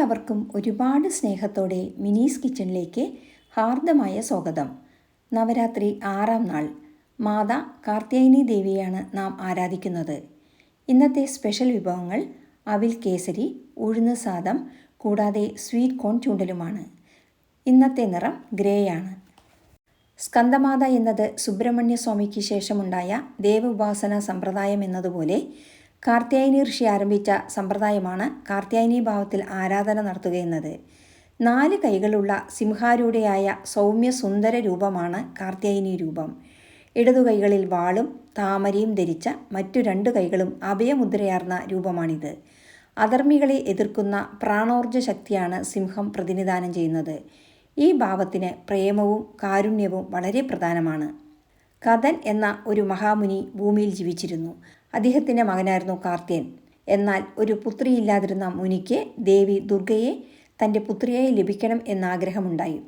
എല്ലാവർക്കും ഒരുപാട് സ്നേഹത്തോടെ മിനീസ് കിച്ചണിലേക്ക് ഹാർദമായ സ്വാഗതം. നവരാത്രി 6-ാം നാൾ മാതാ കാർത്യായനി ദേവിയാണ് നാം ആരാധിക്കുന്നത്. ഇന്നത്തെ സ്പെഷ്യൽ വിഭവങ്ങൾ അവിൽ കേസരി, ഉഴുന്ന് സാദം കൂടാതെ സ്വീറ്റ് കോൺ ചൂണ്ടലുമാണ്. ഇന്നത്തെ നിറം ഗ്രേയാണ്. സ്കന്ദമാത എന്നത് സുബ്രഹ്മണ്യ സ്വാമിക്ക് ശേഷമുണ്ടായ ദേവോപാസന സമ്പ്രദായം എന്നതുപോലെ കാർത്യായനി ഋഷി ആരംഭിച്ച സമ്പ്രദായമാണ് കാർത്യായനി ഭാവത്തിൽ ആരാധന നടത്തുകയെന്നത്. 4 കൈകളുള്ള സിംഹാരൂഢയായ സൗമ്യ സുന്ദര രൂപമാണ് കാർത്യായനി രൂപം. ഇടതു കൈകളിൽ വാളും താമരയും ധരിച്ച മറ്റു 2 കൈകളും അഭയമുദ്രയാർന്ന രൂപമാണിത്. അധർമ്മികളെ എതിർക്കുന്ന പ്രാണോർജ ശക്തിയാണ് സിംഹം പ്രതിനിധാനം ചെയ്യുന്നത്. ഈ ഭാവത്തിന് പ്രേമവും കാരുണ്യവും വളരെ പ്രധാനമാണ്. കഥൻ എന്ന ഒരു മഹാമുനി ഭൂമിയിൽ ജീവിച്ചിരുന്നു. അദ്ദേഹത്തിൻ്റെ മകനായിരുന്നു കാർത്യേയൻ. എന്നാൽ ഒരു പുത്രിയില്ലാതിരുന്ന മുനിക്ക് ദേവി ദുർഗയെ തൻ്റെ പുത്രിയായി ലഭിക്കണം എന്നാഗ്രഹമുണ്ടായി.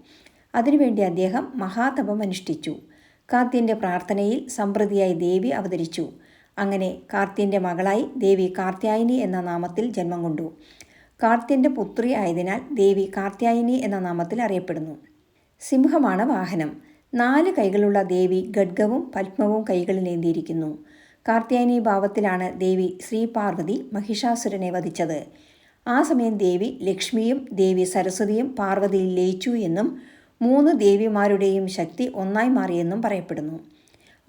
അതിനുവേണ്ടി അദ്ദേഹം മഹാതപം അനുഷ്ഠിച്ചു. കാർത്യേയൻ്റെ പ്രാർത്ഥനയിൽ സമൃദ്ധിയായി ദേവി അവതരിച്ചു. അങ്ങനെ കാർത്യേയൻ്റെ മകളായി ദേവി കാർത്യായനി എന്ന നാമത്തിൽ ജന്മം കൊണ്ടു. കാർത്യേയൻ്റെ പുത്രി ആയതിനാൽ ദേവി കാർത്യായനി എന്ന നാമത്തിൽ അറിയപ്പെടുന്നു. സിംഹമാണ് വാഹനം. 4 കൈകളുള്ള ദേവി ഖഡ്ഗവും പത്മവും കൈകളിലേന്തിയിരിക്കുന്നു. കാർത്യായനി ഭാവത്തിലാണ് ദേവി ശ്രീ പാർവതി മഹിഷാസുരനെ വധിച്ചത്. ആ സമയം ദേവി ലക്ഷ്മിയും ദേവി സരസ്വതിയും പാർവതിയിൽ ലയിച്ചു എന്നും 3 ദേവിമാരുടെയും ശക്തി ഒന്നായി മാറിയെന്നും പറയപ്പെടുന്നു.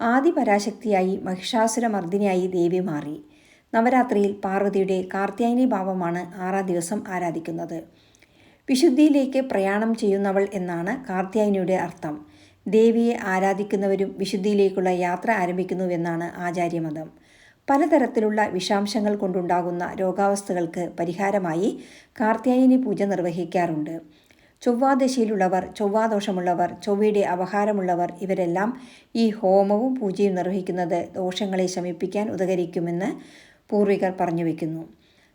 ആദി പരാശക്തിയായി മഹിഷാസുരമർദ്ദിനിയായി ദേവി മാറി. നവരാത്രിയിൽ പാർവതിയുടെ കാർത്യായനി ഭാവമാണ് 6-ാം ദിവസം ആരാധിക്കുന്നത്. വിശുദ്ധിയിലേക്ക് പ്രയാണം ചെയ്യുന്നവൾ എന്നാണ് കാർത്യായനിയുടെ അർത്ഥം. ദേവിയെ ആരാധിക്കുന്നവരും വിശുദ്ധിയിലേക്കുള്ള യാത്ര ആരംഭിക്കുന്നുവെന്നാണ് ആചാര്യമതം. പലതരത്തിലുള്ള വിഷാംശങ്ങൾ കൊണ്ടുണ്ടാകുന്ന രോഗാവസ്ഥകൾക്ക് പരിഹാരമായി കാർത്യായനി പൂജ നിർവഹിക്കാറുണ്ട്. ചൊവ്വാദശയിലുള്ളവർ, ചൊവ്വാദോഷമുള്ളവർ, ചൊവ്വയുടെ അപഹാരമുള്ളവർ ഇവരെല്ലാം ഈ ഹോമവും പൂജയും നിർവഹിക്കുന്നത് ദോഷങ്ങളെ ശമിപ്പിക്കാൻ ഉദകരിക്കുമെന്ന് പൂർവികർ പറഞ്ഞു വയ്ക്കുന്നു.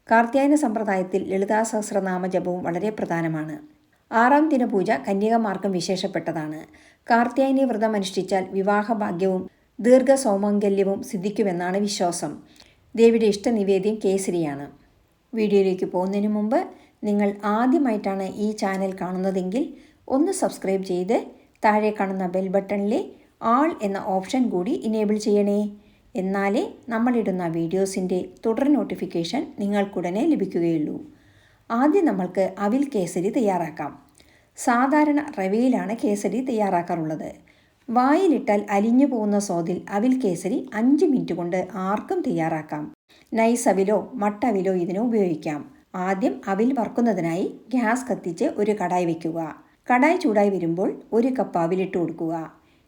കാർത്യായന സമ്പ്രദായത്തിൽ ലളിതാ സഹസ്രനാമ ജപവും വളരെ പ്രധാനമാണ്. 6-ാം ദിനപൂജ കന്യകമാർക്കും വിശേഷപ്പെട്ടതാണ്. കാർത്യായനി വ്രതം അനുഷ്ഠിച്ചാൽ വിവാഹഭാഗ്യവും ദീർഘസൗമംഗല്യവും സിദ്ധിക്കുമെന്നാണ് വിശ്വാസം. ദേവിയുടെ ഇഷ്ടനിവേദ്യം കേസരിയാണ്. വീഡിയോയിലേക്ക് പോകുന്നതിന് മുമ്പ് നിങ്ങൾ ആദ്യമായിട്ടാണ് ഈ ചാനൽ കാണുന്നതെങ്കിൽ ഒന്ന് സബ്സ്ക്രൈബ് ചെയ്ത് താഴെ കാണുന്ന ബെൽ ബട്ടണിലെ ആൾ എന്ന ഓപ്ഷൻ കൂടി ഇനേബിൾ ചെയ്യണേ. എന്നാലേ നമ്മളിടുന്ന വീഡിയോസിൻ്റെ തുടർ നോട്ടിഫിക്കേഷൻ നിങ്ങൾക്കുടനെ ലഭിക്കുകയുള്ളൂ. ആദ്യം നമ്മൾക്ക് അവിൽ കേസരി തയ്യാറാക്കാം. സാധാരണ റവയിലാണ് കേസരി തയ്യാറാക്കാറുള്ളത്. വായിലിട്ടാൽ അലിഞ്ഞു പോകുന്ന സ്വാദിൽ അവിൽ കേസരി 5 മിനിറ്റ് കൊണ്ട് ആർക്കും തയ്യാറാക്കാം. നൈസ് അവിലോ മട്ട അവിലോ ഇതിന് ഉപയോഗിക്കാം. ആദ്യം അവിൽ വറുക്കുന്നതിനായി ഗ്യാസ് കത്തിച്ച് ഒരു കടായി വയ്ക്കുക. കടായി ചൂടായി വരുമ്പോൾ 1 കപ്പ് അവിലിട്ട് കൊടുക്കുക.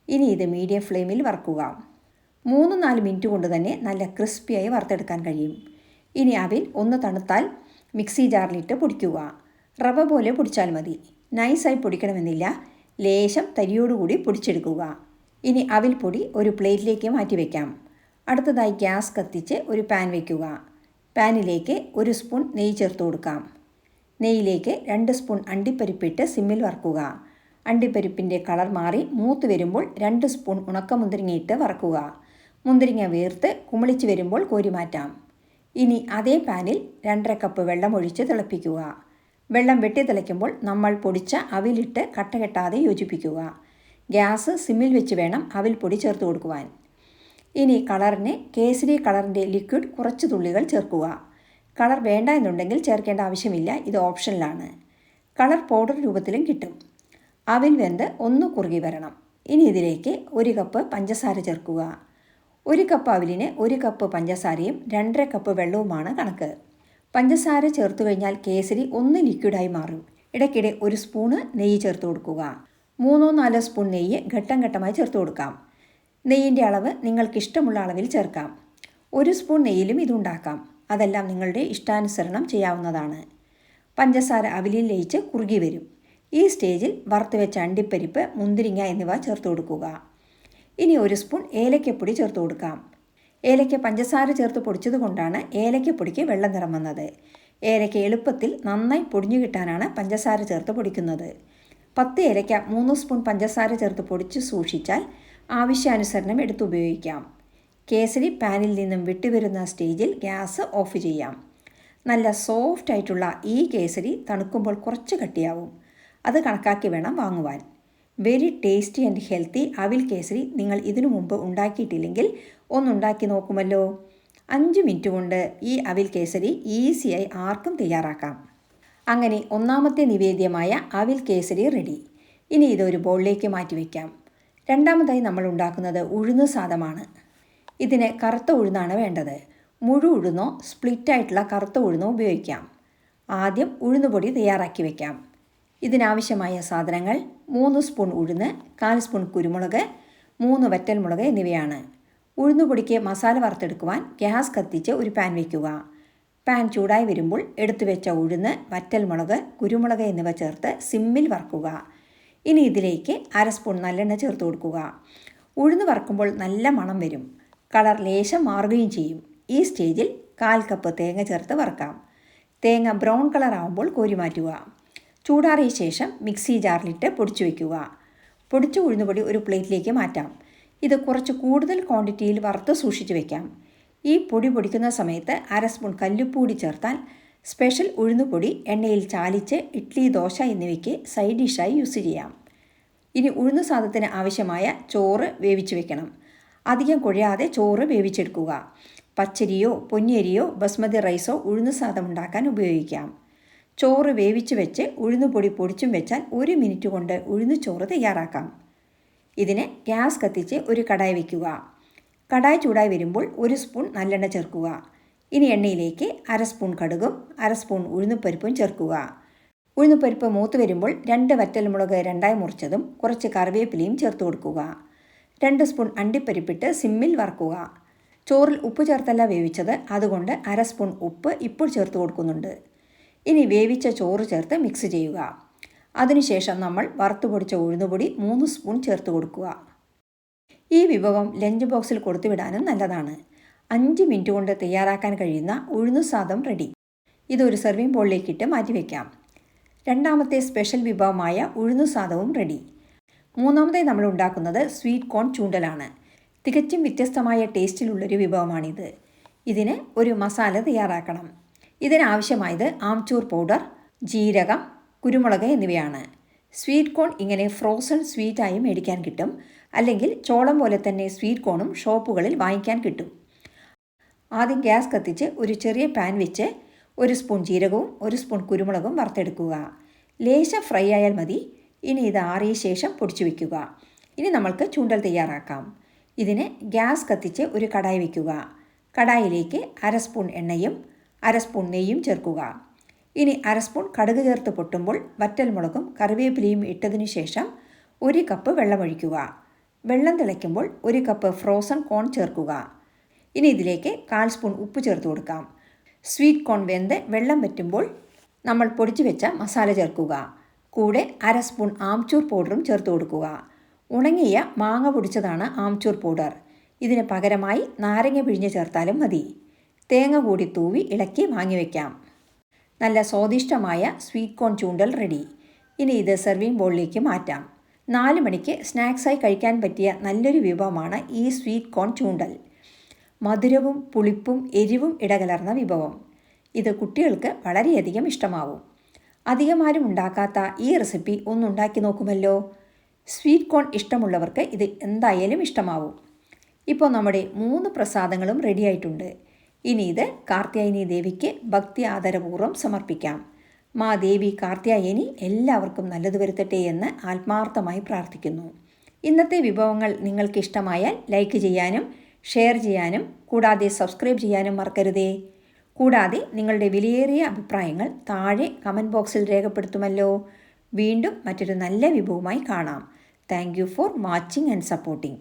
ഇനി ഇത് മീഡിയം ഫ്ലെയിമിൽ വറുക്കുക. 3-4 മിനിറ്റ് കൊണ്ട് തന്നെ നല്ല ക്രിസ്പിയായി വറുത്തെടുക്കാൻ കഴിയും. ഇനി അവിൽ ഒന്ന് തണുത്താൽ മിക്സി ജാറിലിട്ട് പൊടിക്കുക. റവ പോലെ പൊടിച്ചാൽ മതി. നൈസായി പൊടിക്കണമെന്നില്ല. ലേശം തരിയോടുകൂടി പൊടിച്ചെടുക്കുക. ഇനി അവിൽ പൊടി ഒരു പ്ലേറ്റിലേക്ക് മാറ്റി വയ്ക്കാം. അടുത്തതായി ഗ്യാസ് കത്തിച്ച് ഒരു പാൻ വയ്ക്കുക. പാനിലേക്ക് 1 സ്പൂൺ നെയ്യ് ചേർത്ത് കൊടുക്കാം. നെയ്യിലേക്ക് 2 സ്പൂൺ അണ്ടിപ്പരിപ്പിട്ട് സിമ്മിൽ വറുക്കുക. അണ്ടിപ്പരിപ്പിൻ്റെ കളർ മാറി മൂത്ത് വരുമ്പോൾ 2 സ്പൂൺ ഉണക്കമുന്തിരിങ്ങയിട്ട് വറക്കുക. മുന്തിരിങ്ങ വീർത്ത് കുമിളിച്ച് വരുമ്പോൾ കോരി മാറ്റാം. ഇനി അതേ പാനിൽ 2.5 കപ്പ് വെള്ളം ഒഴിച്ച് തിളപ്പിക്കുക. വെള്ളം വെട്ടി തിളയ്ക്കുമ്പോൾ നമ്മൾ പൊടിച്ച അവിലിട്ട് കട്ടകെട്ടാതെ യോജിപ്പിക്കുക. ഗ്യാസ് സിമ്മിൽ വെച്ച് വേണം അവിൽ പൊടി ചേർത്ത് കൊടുക്കുവാൻ. ഇനി കളറിന് കേസരി കളറിൻ്റെ ലിക്വിഡ് കുറച്ച് തുള്ളികൾ ചേർക്കുക. കളർ വേണ്ട എന്നുണ്ടെങ്കിൽ ചേർക്കേണ്ട ആവശ്യമില്ല. ഇത് ഓപ്ഷനിലാണ്. കളർ പൗഡർ രൂപത്തിലും കിട്ടും. അവിൽ വെന്ത് ഒന്ന് കുറുകി വരണം. ഇനി ഇതിലേക്ക് 1 കപ്പ് പഞ്ചസാര ചേർക്കുക. 1 കപ്പ് അവിലിന് 1 കപ്പ് പഞ്ചസാരയും 2.5 കപ്പ് വെള്ളവുമാണ് കണക്ക്. പഞ്ചസാര ചേർത്ത് കഴിഞ്ഞാൽ കേസരി ഒന്ന് ലിക്വിഡായി മാറും. ഇടയ്ക്കിടെ 1 സ്പൂണ് നെയ്യ് ചേർത്ത് കൊടുക്കുക. 3-4 സ്പൂൺ നെയ്യ് ഘട്ടം ഘട്ടമായി ചേർത്ത് കൊടുക്കാം. നെയ്യിൻ്റെ അളവ് നിങ്ങൾക്കിഷ്ടമുള്ള അളവിൽ ചേർക്കാം. 1 സ്പൂൺ നെയ്യിലും ഇതുണ്ടാക്കാം. അതെല്ലാം നിങ്ങളുടെ ഇഷ്ടാനുസരണം ചെയ്യാവുന്നതാണ്. പഞ്ചസാര അവിലിൽ ലയിച്ച് കുറുകി വരും. ഈ സ്റ്റേജിൽ വറുത്ത് വെച്ച അണ്ടിപ്പരിപ്പ്, മുന്തിരിങ്ങ എന്നിവ ചേർത്ത് കൊടുക്കുക. ഇനി 1 സ്പൂൺ ഏലക്കപ്പൊടി ചേർത്ത് കൊടുക്കാം. ഏലക്ക പഞ്ചസാര ചേർത്ത് പൊടിച്ചത് കൊണ്ടാണ് ഏലക്കപ്പൊടിക്ക് വെള്ള നിറം വന്നത്. ഏലക്ക എളുപ്പത്തിൽ നന്നായി പൊടിഞ്ഞു കിട്ടാനാണ് പഞ്ചസാര ചേർത്ത് പൊടിക്കുന്നത്. 10 ഏലക്ക 3 സ്പൂൺ പഞ്ചസാര ചേർത്ത് പൊടിച്ച് സൂക്ഷിച്ചാൽ ആവശ്യാനുസരണം എടുത്തുപയോഗിക്കാം. കേസരി പാനിൽ നിന്നും വിട്ടുവരുന്ന സ്റ്റേജിൽ ഗ്യാസ് ഓഫ് ചെയ്യാം. നല്ല സോഫ്റ്റ് ആയിട്ടുള്ള ഈ കേസരി തണുക്കുമ്പോൾ കുറച്ച് കട്ടിയാവും. അത് കണക്കാക്കി വേണം വാങ്ങുവാൻ. വെരി ടേസ്റ്റി ആൻഡ് ഹെൽത്തി അവിൽ കേസരി നിങ്ങൾ ഇതിനു മുമ്പ് ഉണ്ടാക്കിയിട്ടില്ലെങ്കിൽ ഒന്നുണ്ടാക്കി നോക്കുമല്ലോ. 5 മിനിറ്റ് കൊണ്ട് ഈ അവിൽ കേസരി ഈസിയായി ആർക്കും തയ്യാറാക്കാം. അങ്ങനെ ഒന്നാമത്തെ നിവേദ്യമായ അവിൽ കേസരി റെഡി. ഇനി ഇതൊരു ബൗളിലേക്ക് മാറ്റിവെക്കാം. രണ്ടാമതായി നമ്മൾ ഉണ്ടാക്കുന്നത് ഉഴുന്ന് സാദമാണ്. ഇതിന് കറുത്ത ഉഴുന്നാണ് വേണ്ടത്. മുഴു ഉഴുന്നോ സ്പ്ലിറ്റായിട്ടുള്ള കറുത്ത ഉഴുന്നോ ഉപയോഗിക്കാം. ആദ്യം ഉഴുന്നുപൊടി തയ്യാറാക്കി വയ്ക്കാം. ഇതിനാവശ്യമായ സാധനങ്ങൾ 3 സ്പൂൺ ഉഴുന്ന്, 1/4 സ്പൂൺ കുരുമുളക്, 3 വറ്റൽമുളക് എന്നിവയാണ്. ഉഴുന്നുപൊടിക്ക് മസാല വറുത്തെടുക്കുവാൻ ഗ്യാസ് കത്തിച്ച് ഒരു പാൻ വയ്ക്കുക. പാൻ ചൂടായി വരുമ്പോൾ എടുത്തു വെച്ച ഉഴുന്ന്, വറ്റൽമുളക്, കുരുമുളക് എന്നിവ ചേർത്ത് സിമ്മിൽ വറുക്കുക. ഇനി ഇതിലേക്ക് 1/2 സ്പൂൺ നല്ലെണ്ണ ചേർത്ത് കൊടുക്കുക. ഉഴുന്ന് വറുക്കുമ്പോൾ നല്ല മണം വരും. കളർ ലേശം മാറുകയും ചെയ്യും. ഈ സ്റ്റേജിൽ 1/4 കപ്പ് തേങ്ങ ചേർത്ത് വറുക്കാം. തേങ്ങ ബ്രൗൺ കളർ ആവുമ്പോൾ കോരി മാറ്റുക. ചൂടാറിയ ശേഷം മിക്സി ജാറിലിട്ട് പൊടിച്ചു വയ്ക്കുക. പൊടിച്ച ഉഴുന്നുപൊടി ഒരു പ്ലേറ്റിലേക്ക് മാറ്റാം. ഇത് കുറച്ച് കൂടുതൽ ക്വാണ്ടിറ്റിയിൽ വറുത്ത് സൂക്ഷിച്ചു വയ്ക്കാം. ഈ പൊടി പൊടിക്കുന്ന സമയത്ത് 1/2 സ്പൂൺ കല്ലുപ്പ് കൂടി ചേർത്താൽ സ്പെഷ്യൽ ഉഴുന്നുപൊടി എണ്ണയിൽ ചാലിച്ച് ഇഡ്ഡലി, ദോശ എന്നിവയ്ക്ക് സൈഡ് ഡിഷായി യൂസ് ചെയ്യാം. ഇനി ഉഴുന്ന് സാദത്തിന് ആവശ്യമായ ചോറ് വേവിച്ച് വെക്കണം. അധികം കുഴയാതെ ചോറ് വേവിച്ചെടുക്കുക. പച്ചരിയോ പൊന്നിയരിയോ ബസ്മതി റൈസോ ഉഴുന്ന് സാദം ഉണ്ടാക്കാൻ ഉപയോഗിക്കാം. ചോറ് വേവിച്ച് വെച്ച് ഉഴുന്നുപൊടി പൊടിച്ചും വെച്ചാൽ 1 മിനിറ്റ് കൊണ്ട് ഉഴുന്ന് ചോറ് തയ്യാറാക്കാം. ഇതിന് ഗ്യാസ് കത്തിച്ച് ഒരു കടായി വയ്ക്കുക. കടായി ചൂടായി വരുമ്പോൾ 1 സ്പൂൺ നല്ലെണ്ണ ചേർക്കുക. ഇനി എണ്ണയിലേക്ക് 1/2 സ്പൂൺ കടുകും 1/2 സ്പൂൺ ഉഴുന്നുപരിപ്പും ചേർക്കുക. ഉഴുന്നുപരിപ്പ് മൂത്ത് വരുമ്പോൾ 2 വറ്റൽമുളക് രണ്ടായി മുറിച്ചതും കുറച്ച് കറിവേപ്പിലയും ചേർത്ത് കൊടുക്കുക. 2 സ്പൂൺ അണ്ടിപ്പരിപ്പിട്ട് സിമ്മിൽ വറക്കുക. ചോറിൽ ഉപ്പ് ചേർത്തല്ല വേവിച്ചത്, അതുകൊണ്ട് 1/2 സ്പൂൺ ഉപ്പ് ഇപ്പോൾ ചേർത്ത് കൊടുക്കുന്നുണ്ട്. ഇനി വേവിച്ച ചോറ് ചേർത്ത് മിക്സ് ചെയ്യുക. അതിനുശേഷം നമ്മൾ വറുത്തു പൊടിച്ച ഉഴുന്നുപൊടി 3 സ്പൂൺ ചേർത്ത് കൊടുക്കുക. ഈ വിഭവം ലഞ്ച് ബോക്സിൽ കൊടുത്തുവിടാനും നല്ലതാണ്. 5 മിനിറ്റ് കൊണ്ട് തയ്യാറാക്കാൻ കഴിയുന്ന ഉഴുന്ന് സാദം റെഡി. ഇതൊരു സെർവിംഗ് ബോളിലേക്കിട്ട് മാറ്റിവെക്കാം. രണ്ടാമത്തെ സ്പെഷ്യൽ വിഭവമായ ഉഴുന്ന് സാദവും റെഡി. മൂന്നാമതായി നമ്മൾ ഉണ്ടാക്കുന്നത് സ്വീറ്റ് കോൺ ചൂണ്ടലാണ്. തികച്ചും വ്യത്യസ്തമായ ടേസ്റ്റിലുള്ളൊരു വിഭവമാണിത്. ഇതിന് ഒരു മസാല തയ്യാറാക്കണം. ഇതിനാവശ്യമായത് ആംചൂർ പൗഡർ, ജീരകം, കുരുമുളക് എന്നിവയാണ്. സ്വീറ്റ് കോൺ ഇങ്ങനെ ഫ്രോസൺ സ്വീറ്റായി മേടിക്കാൻ കിട്ടും. അല്ലെങ്കിൽ ചോളം പോലെ തന്നെ സ്വീറ്റ് കോണും ഷോപ്പുകളിൽ വാങ്ങിക്കാൻ കിട്ടും. ആദ്യം ഗ്യാസ് കത്തിച്ച് ഒരു ചെറിയ പാൻ വെച്ച് 1 സ്പൂൺ ജീരകവും 1 സ്പൂൺ കുരുമുളകും വറുത്തെടുക്കുക. ലേശം ഫ്രൈ ആയാൽ മതി. ഇനി ഇത് ആറിയ ശേഷം പൊടിച്ചു വയ്ക്കുക. ഇനി നമ്മൾക്ക് ചൂണ്ടൽ തയ്യാറാക്കാം. ഇതിന് ഗ്യാസ് കത്തിച്ച് ഒരു കടായി വയ്ക്കുക. കടായിലേക്ക് 1/2 സ്പൂൺ എണ്ണയും 1/2 സ്പൂൺ നെയ്യും ചേർക്കുക. ഇനി 1/2 സ്പൂൺ കടുക് ചേർത്ത് പൊട്ടുമ്പോൾ വറ്റൽമുളകും കറിവേപ്പിലയും ഇട്ടതിനു ശേഷം 1 കപ്പ് വെള്ളമൊഴിക്കുക. വെള്ളം തിളയ്ക്കുമ്പോൾ 1 കപ്പ് ഫ്രോസൺ കോൺ ചേർക്കുക. ഇനി ഇതിലേക്ക് 1/4 സ്പൂൺ ഉപ്പ് ചേർത്ത് കൊടുക്കാം. സ്വീറ്റ് കോൺ വെന്ത് വെള്ളം വറ്റുമ്പോൾ നമ്മൾ പൊടിച്ചു വെച്ച മസാല ചേർക്കുക. കൂടെ 1/2 സ്പൂൺ ആംചൂർ പൗഡറും ചേർത്ത് കൊടുക്കുക. ഉണങ്ങിയ മാങ്ങ പൊടിച്ചതാണ് ആംചൂർ പൗഡർ. ഇതിന് പകരമായി നാരങ്ങ പിഴിഞ്ഞ് ചേർത്താലും മതി. തേങ്ങ കൂടി തൂവി ഇളക്കി വാങ്ങിവെക്കാം. നല്ല സ്വാദിഷ്ടമായ സ്വീറ്റ് കോൺ ചൂണ്ടൽ റെഡി. ഇനി ഇത് സെർവിംഗ് ബോളിലേക്ക് മാറ്റാം. 4 മണിക്ക് സ്നാക്സായി കഴിക്കാൻ പറ്റിയ നല്ലൊരു വിഭവമാണ് ഈ സ്വീറ്റ് കോൺ ചൂണ്ടൽ. മധുരവും പുളിപ്പും എരിവും ഇടകലർന്ന വിഭവം. ഇത് കുട്ടികൾക്ക് വളരെയധികം ഇഷ്ടമാവും. അധികമാരും ഉണ്ടാക്കാത്ത ഈ റെസിപ്പി ഒന്നുണ്ടാക്കി നോക്കുമല്ലോ. സ്വീറ്റ് കോൺ ഇഷ്ടമുള്ളവർക്ക് ഇത് എന്തായാലും ഇഷ്ടമാവും. ഇപ്പോൾ നമ്മുടെ 3 പ്രസാദങ്ങളും റെഡിയായിട്ടുണ്ട്. ഇനി ഇത് കാർത്യായനി ദേവിക്ക് ഭക്തി ആദരപൂർവ്വം സമർപ്പിക്കാം. മാ ദേവി കാർത്യായനി എല്ലാവർക്കും നല്ലത് വരുത്തട്ടെ എന്ന് ആത്മാർത്ഥമായി പ്രാർത്ഥിക്കുന്നു. ഇന്നത്തെ വിഭവങ്ങൾ നിങ്ങൾക്ക് ഇഷ്ടമായാൽ ലൈക്ക് ചെയ്യാനും ഷെയർ ചെയ്യാനും കൂടാതെ സബ്സ്ക്രൈബ് ചെയ്യാനും മറക്കരുതേ. കൂടാതെ നിങ്ങളുടെ വിലയേറിയ അഭിപ്രായങ്ങൾ താഴെ കമൻറ്റ് ബോക്സിൽ രേഖപ്പെടുത്തുമല്ലോ. വീണ്ടും മറ്റൊരു നല്ല വിഭവമായി കാണാം. Thank you for watching and supporting.